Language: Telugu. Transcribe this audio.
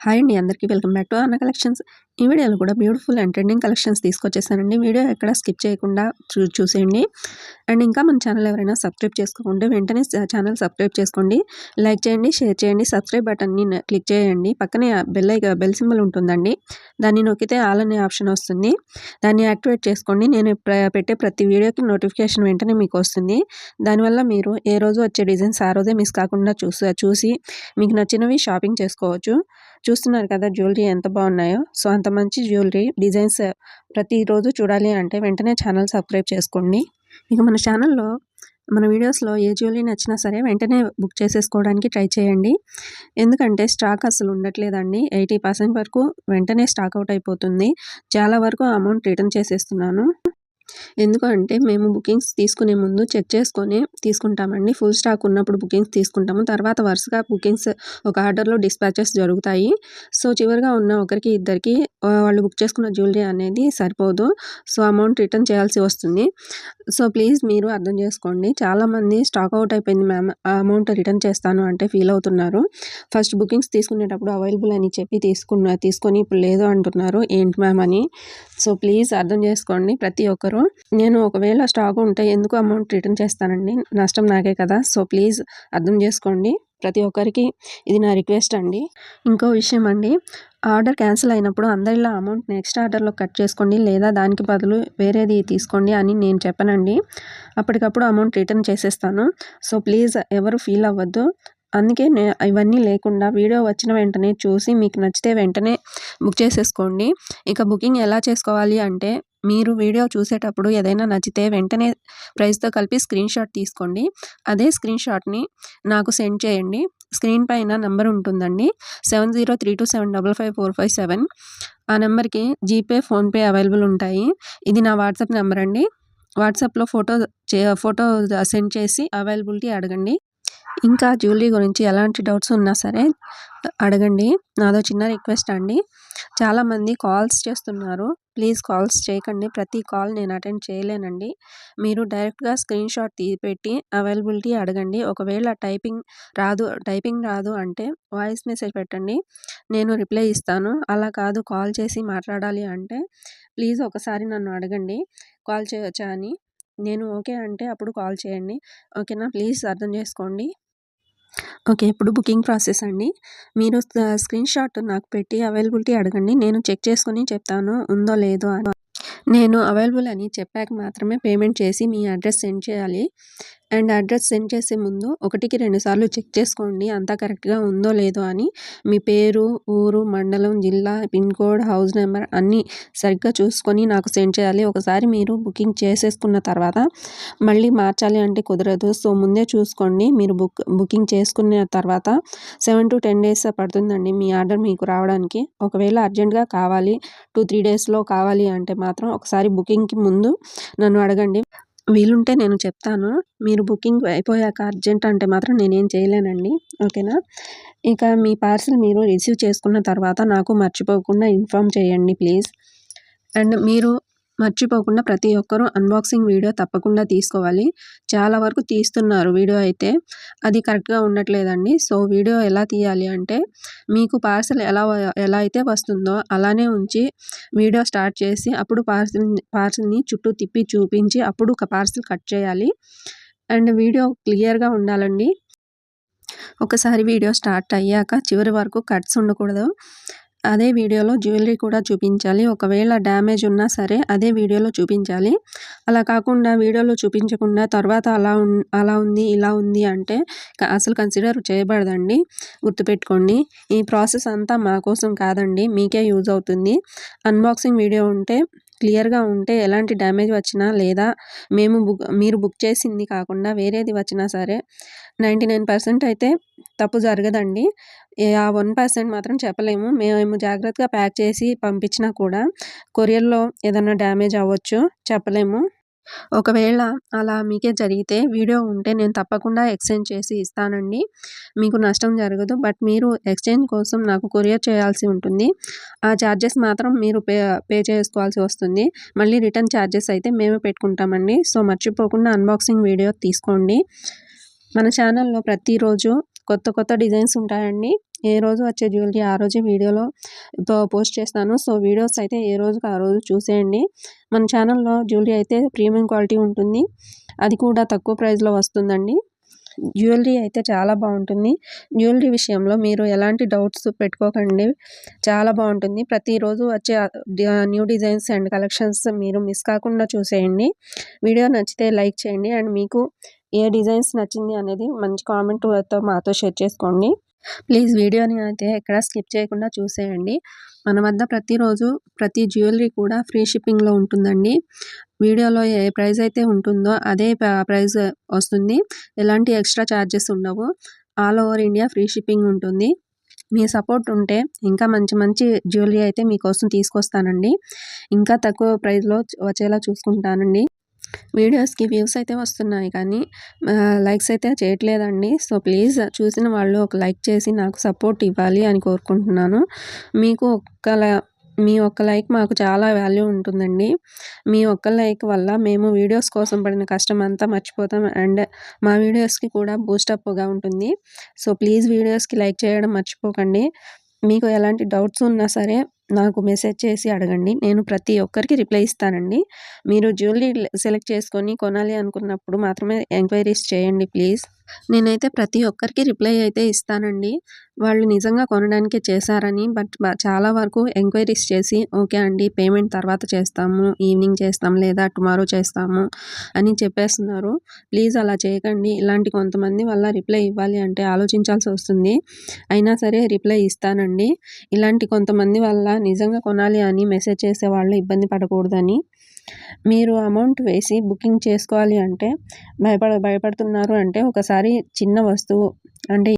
హాయ్ అండి, అందరికీ welcome back to Anna collections. ఈ వీడియోలో కూడా బ్యూటిఫుల్ అండ్ ట్రెండింగ్ కలెక్షన్స్ తీసుకొచ్చేసానండి. వీడియో ఎక్కడ స్కిప్ చేయకుండా చూసేయండి. అండ్ ఇంకా మన ఛానల్ ఎవరైనా సబ్స్క్రైబ్ చేసుకోకుంటే వెంటనే ఛానల్ సబ్స్క్రైబ్ చేసుకోండి. లైక్ చేయండి, షేర్ చేయండి, సబ్స్క్రైబ్ బటన్ని క్లిక్ చేయండి. పక్కనే బెల్ సింబల్ ఉంటుందండి, దాన్ని నొక్కితే ఆల్ అనే ఆప్షన్ వస్తుంది. దాన్ని యాక్టివేట్ చేసుకోండి. నేను పెట్టే ప్రతి వీడియోకి నోటిఫికేషన్ వెంటనే మీకు వస్తుంది. దానివల్ల మీరు ఏ రోజు వచ్చే డిజైన్స్ ఆ రోజే మిస్ కాకుండా చూసి మీకు నచ్చినవి షాపింగ్ చేసుకోవచ్చు. చూస్తున్నారు కదా జ్యువెలరీ ఎంత బాగున్నాయో. సో అంత మంచి జ్యువెలరీ డిజైన్స్ ప్రతిరోజు చూడాలి అంటే వెంటనే ఛానల్ సబ్స్క్రైబ్ చేసుకోండి. ఇక మన ఛానల్లో మన వీడియోస్లో ఏ జ్యువెలరీ నచ్చినా సరే వెంటనే బుక్ చేసేసుకోవడానికి ట్రై చేయండి. ఎందుకంటే స్టాక్ అసలు ఉండట్లేదండి. 80% వరకు వెంటనే స్టాక్ అవుట్ అయిపోతుంది. చాలా వరకు అమౌంట్ రిటర్న్ చేసేస్తున్నాను. ఎందుకంటే మేము బుకింగ్స్ తీసుకునే ముందు చెక్ చేసుకొని తీసుకుంటామండి. ఫుల్ స్టాక్ ఉన్నప్పుడు బుకింగ్స్ తీసుకుంటాము. తర్వాత వరుసగా బుకింగ్స్ ఒక ఆర్డర్లో డిస్పాచెస్ జరుగుతాయి. సో చివరిగా ఉన్న ఒకరికి ఇద్దరికి వాళ్ళు బుక్ చేసుకున్న జ్యువెలరీ అనేది సరిపోదు. సో అమౌంట్ రిటర్న్ చేయాల్సి వస్తుంది. సో ప్లీజ్ మీరు అర్థం చేసుకోండి. చాలామంది స్టాక్ అవుట్ అయిపోయింది మ్యామ్, ఆ అమౌంట్ రిటర్న్ చేస్తాను అంటే ఫీల్ అవుతున్నారు. ఫస్ట్ బుకింగ్స్ తీసుకునేటప్పుడు అవైలబుల్ అని చెప్పి తీసుకొని ఇప్పుడు లేదు అంటున్నారు ఏంటి మ్యామ్ అని. సో ప్లీజ్ అర్థం చేసుకోండి ప్రతి ఒక్కరు. నేను ఒకవేళ స్టాక్ ఉంటే ఎందుకు అమౌంట్ రిటర్న్ చేస్తానండి, నష్టం నాకే కదా. సో ప్లీజ్ అర్థం చేసుకోండి. ప్రతి ఒక్కరికి ఇది నా రిక్వెస్ట్ అండి. ఇంకో విషయం అండి, ఆర్డర్ క్యాన్సిల్ అయినప్పుడు అందరిలా అమౌంట్ నెక్స్ట్ ఆర్డర్లో కట్ చేసుకోండి, లేదా దానికి బదులు వేరేది తీసుకోండి అని నేను చెప్పనండి. అప్పటికప్పుడు అమౌంట్ రిటర్న్ చేసేస్తాను. సో ప్లీజ్ ఎవరు ఫీల్ అవ్వద్దు. అందుకే ఇవన్నీ లేకుండా వీడియో వచ్చిన వెంటనే చూసి మీకు నచ్చితే వెంటనే బుక్ చేసేసుకోండి. ఇక బుకింగ్ ఎలా చేసుకోవాలి అంటే, మీరు వీడియో చూసేటప్పుడు ఏదైనా నచ్చితే వెంటనే ప్రైస్తో కలిపి స్క్రీన్ షాట్ తీసుకోండి. అదే స్క్రీన్ షాట్ని నాకు సెండ్ చేయండి. స్క్రీన్ పైన నెంబర్ ఉంటుందండి, 7032275547. ఆ నెంబర్కి జీపే, ఫోన్పే అవైలబుల్ ఉంటాయి. ఇది నా వాట్సాప్ నెంబర్ అండి. వాట్సాప్లో ఫోటో సెండ్ చేసి అవైలబిలిటీ అడగండి. ఇంకా జ్యువెలరీ గురించి ఎలాంటి డౌట్స్ ఉన్నా సరే అడగండి. నాదో చిన్న రిక్వెస్ట్ అండి. చాలామంది కాల్స్ చేస్తున్నారు, ప్లీజ్ కాల్స్ చేయకండి. ప్రతి కాల్ నేను అటెండ్ చేయలేనండి. మీరు డైరెక్ట్గా స్క్రీన్ షాట్ పెట్టి అవైలబిలిటీ అడగండి. ఒకవేళ టైపింగ్ రాదు అంటే వాయిస్ మెసేజ్ పెట్టండి, నేను రిప్లై ఇస్తాను. అలా కాదు కాల్ చేసి మాట్లాడాలి అంటే ప్లీజ్ ఒకసారి నన్ను అడగండి కాల్ చేయొచ్చా అని. నేను ఓకే అంటే అప్పుడు కాల్ చేయండి, ఓకేనా. ప్లీజ్ అర్థం చేసుకోండి. ఓకే, ఇప్పుడు బుకింగ్ ప్రాసెస్ అండి. మీరు స్క్రీన్ షాట్ నాకు పెట్టి అవైలబిలిటీ అడగండి. నేను చెక్ చేసుకొని చెప్తాను ఉందో లేదో అని. నేను అవైలబుల్ అని చెప్పాక మాత్రమే పేమెంట్ చేసి మీ అడ్రస్ సెండ్ చేయాలి. అండ్ అడ్రస్ సెండ్ చేసే ముందు 1కి 2 సార్లు చెక్ చేసుకోండి అంతా కరెక్ట్గా ఉందో లేదో అని. మీ పేరు, ఊరు, మండలం, జిల్లా, పిన్ కోడ్, హౌస్ నెంబర్ అన్నీ సరిగ్గా చూసుకొని నాకు సెండ్ చేయాలి. ఒకసారి మీరు బుకింగ్ చేసేసుకున్న తర్వాత మళ్ళీ మార్చాలి అంటే కుదరదు. సో ముందే చూసుకోండి. మీరు బుకింగ్ చేసుకున్న తర్వాత 7 to 10 days పడుతుందండి మీ ఆర్డర్ మీకు రావడానికి. ఒకవేళ అర్జెంట్గా కావాలి, 2-3 డేస్లో కావాలి అంటే మాత్రం ఒకసారి బుకింగ్కి ముందు నన్ను అడగండి. వీలుంటే నేను చెప్తాను. మీరు బుకింగ్ అయిపోయాక అర్జెంట్ అంటే మాత్రం నేనేం చేయలేనండి, ఓకేనా. ఇక మీ పార్సిల్ మీరు రిసీవ్ చేసుకున్న తర్వాత నాకు మర్చిపోకుండా ఇన్ఫామ్ చేయండి ప్లీజ్. అండ్ మీరు మర్చిపోకుండా ప్రతి ఒక్కరూ అన్బాక్సింగ్ వీడియో తప్పకుండా తీసుకోవాలి. చాలా వరకు తీస్తున్నారు వీడియో, అయితే అది కరెక్ట్గా ఉండట్లేదండి. సో వీడియో ఎలా తీయాలి అంటే, మీకు పార్సల్ ఎలా అయితే వస్తుందో అలానే ఉంచి వీడియో స్టార్ట్ చేసి అప్పుడు పార్సల్ని చుట్టూ తిప్పి చూపించి అప్పుడు ఒక పార్సల్ కట్ చేయాలి. అండ్ వీడియో క్లియర్గా ఉండాలండి. ఒకసారి వీడియో స్టార్ట్ అయ్యాక చివరి వరకు కట్స్ ఉండకూడదు. అదే వీడియోలో జ్యువెలరీ కూడా చూపించాలి. ఒకవేళ డ్యామేజ్ ఉన్నా సరే అదే వీడియోలో చూపించాలి. అలా కాకుండా వీడియోలో చూపించకుండా తర్వాత అలా ఉంది ఇలా ఉంది అంటే అసలు కన్సిడర్ చేయబడదండి, గుర్తుపెట్టుకోండి. ఈ ప్రాసెస్ అంతా మా కోసం కాదండి, మీకే యూజ్ అవుతుంది. అన్బాక్సింగ్ వీడియో ఉంటే క్లియర్గా ఉంటే ఎలాంటి డ్యామేజ్ వచ్చినా లేదా మీరు బుక్ చేసింది కాకుండా వేరేది వచ్చినా సరే 99% అయితే తప్పు జరగదండి. ఆ 1% మాత్రం చెప్పలేము. మేము జాగ్రత్తగా ప్యాక్ చేసి పంపించినా కూడా కొరియర్లో ఏదైనా డ్యామేజ్ అవ్వచ్చు, చెప్పలేము. ఒకవేళ అలా మీకే జరిగితే వీడియో ఉంటే నేను తప్పకుండా ఎక్స్చేంజ్ చేసి ఇస్తానండి, మీకు నష్టం జరగదు. బట్ మీరు ఎక్స్చేంజ్ కోసం నాకు కొరియర్ చేయాల్సి ఉంటుంది. ఆ ఛార్జెస్ మాత్రం మీరు పే చేసుకోవాల్సి వస్తుంది. మళ్ళీ రిటర్న్ ఛార్జెస్ అయితే మేమే పెట్టుకుంటామండి. సో మర్చిపోకుండా అన్బాక్సింగ్ వీడియో తీసుకోండి. మన ఛానల్లో ప్రతిరోజు కొత్త డిజైన్స్ ఉంటాయండి. ఏ రోజు వచ్చే జ్యువెలరీ ఆ రోజే వీడియోలో పోస్ట్ చేస్తాను. సో వీడియోస్ అయితే ఏ రోజుకి ఆ రోజు చూసేయండి. మన ఛానల్లో జ్యువెలరీ అయితే ప్రీమియం క్వాలిటీ ఉంటుంది. అది కూడా తక్కువ ప్రైస్లో వస్తుందండి. జ్యువెలరీ అయితే చాలా బాగుంటుంది. జ్యువెలరీ విషయంలో మీరు ఎలాంటి డౌట్స్ పెట్టుకోకండి. చాలా బాగుంటుంది. ప్రతిరోజు వచ్చే న్యూ డిజైన్స్ అండ్ కలెక్షన్స్ మీరు మిస్ కాకుండా చూసేయండి. వీడియో నచ్చితే లైక్ చేయండి అండ్ మీకు ఏ డిజైన్స్ నచ్చింది అనేది మంచి కామెంట్తో మాతో షేర్ చేసుకోండి. ప్లీజ్ వీడియోని అయితే ఎక్కడ స్కిప్ చేయకుండా చూసేయండి. మన వద్ద ప్రతిరోజు ప్రతి జ్యువెలరీ కూడా ఫ్రీ షిప్పింగ్లో ఉంటుందండి. వీడియోలో ఏ ప్రైస్ అయితే ఉంటుందో అదే ప్రైస్ వస్తుంది. ఎలాంటి ఎక్స్ట్రా ఛార్జెస్ ఉండవు. All over India free shipping ఉంటుంది. మీ సపోర్ట్ ఉంటే ఇంకా మంచి జ్యువెలరీ అయితే మీకోసం తీసుకొస్తానండి. ఇంకా తక్కువ ప్రైస్లో వచ్చేలా చూసుకుంటానండి. వీడియోస్కి వ్యూస్ అయితే వస్తున్నాయి కానీ లైక్స్ అయితే చేయట్లేదండి. సో ప్లీజ్ చూసిన వాళ్ళు ఒక లైక్ చేసి నాకు సపోర్ట్ ఇవ్వాలి అని కోరుకుంటున్నాను. మీ ఒక్క లైక్ మాకు చాలా వాల్యూ ఉంటుందండి. మీ ఒక్క లైక్ వల్ల మేము వీడియోస్ కోసం పడిన కష్టం అంతా మర్చిపోతాం అండ్ మా వీడియోస్కి కూడా బూస్టప్గా ఉంటుంది. సో ప్లీజ్ వీడియోస్కి లైక్ చేయడం మర్చిపోకండి. మీకు ఎలాంటి డౌట్స్ ఉన్నా సరే నాకు మెసేజ్ చేసి అడగండి. నేను ప్రతి ఒక్కరికి రిప్లై ఇస్తానండి. మీరు జ్యువెలరీ సెలెక్ట్ చేసుకొని కొనాలి అనుకున్నప్పుడు మాత్రమే ఎంక్వైరీస్ చేయండి ప్లీజ్. నేనైతే ప్రతి ఒక్కరికి రిప్లై అయితే ఇస్తానండి. వాళ్ళు నిజంగా కొనడానికే చేశారని బట్ చాలా వరకు ఎంక్వైరీస్ చేసి ఓకే అండి పేమెంట్ తర్వాత చేస్తాము, ఈవినింగ్ చేస్తాం లేదా టుమారో చేస్తాము అని చెప్పేస్తున్నారు. ప్లీజ్ అలా చేయకండి. ఇలాంటి కొంతమంది వల్ల రిప్లై ఇవ్వాలి అంటే ఆలోచించాల్సి వస్తుంది. అయినా సరే రిప్లై ఇస్తానండి. ఇలాంటి కొంతమంది వల్ల నిజంగా కొనాలి అని మెసేజ్ చేసే వాళ్ళు ఇబ్బంది పడకూడదని. మీరు అమౌంట్ వేసి బుకింగ్ చేసుకోవాలి అంటే భయపడుతున్నారు అంటే ఒకసారి చిన్న వస్తువు అంటే